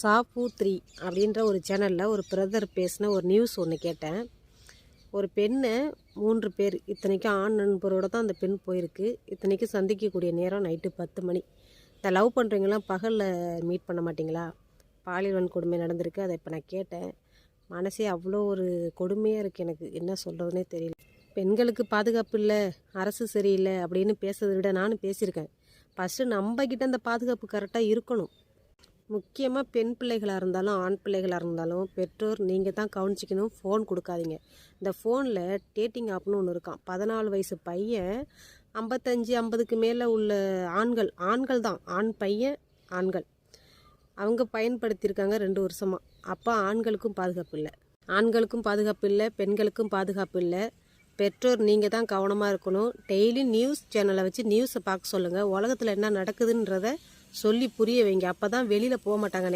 சாப்பு 3 அப்படின்ற ஒரு சேனலில் ஒரு பிரதர் பேசின ஒரு நியூஸ் ஒன்று கேட்டேன். ஒரு பெண்ணை 3 பேர், இத்தனைக்கும் ஆண் நண்பரோடு தான் அந்த பெண் போயிருக்கு. இத்தனைக்கும் சந்திக்கக்கூடிய நேரம் நைட்டு 10 மணி. இந்த லவ் பண்ணுறீங்களாம் பகலில் மீட் பண்ண மாட்டிங்களா? பாலியல் வன்கொடுமை நடந்திருக்கு. அதை இப்போ நான் கேட்டேன். மனசே அவ்வளோ ஒரு கொடுமையாக இருக்குது. எனக்கு என்ன சொல்கிறதுனே தெரியல. பெண்களுக்கு பாதுகாப்பு இல்லை, அரசு சரியில்லை அப்படின்னு பேசுறதை விட நானும் பேசியிருக்கேன். ஃபஸ்ட்டு நம்மக்கிட்ட அந்த பாதுகாப்பு கரெக்டாக இருக்கணும். முக்கியமாக பெண் பிள்ளைகளாக இருந்தாலும் ஆண் பிள்ளைகளாக இருந்தாலும் பெற்றோர் நீங்கள் தான் கவனிச்சிக்கணும். ஃபோன் கொடுக்காதீங்க. இந்த ஃபோனில் டேட்டிங் ஆப்னு ஒன்று இருக்கான். 14 வயசு பையன் 55-50க்கு மேலே உள்ள ஆண்கள் தான், ஆண் பையன் ஆண்கள் அவங்க பயன்படுத்தியிருக்காங்க 2 வருஷமாக. அப்போ ஆண்களுக்கும் பாதுகாப்பு இல்லை, பெண்களுக்கும் பாதுகாப்பு இல்லை. பெற்றோர் நீங்கள் தான் கவனமாக இருக்கணும். டெய்லி நியூஸ் சேனலை வச்சு நியூஸை பார்க்க சொல்லுங்கள். உலகத்தில் என்ன நடக்குதுன்றதை சொல்லி புரிய வைங்க. அப்போ தான் வெளியில் போக மாட்டாங்க.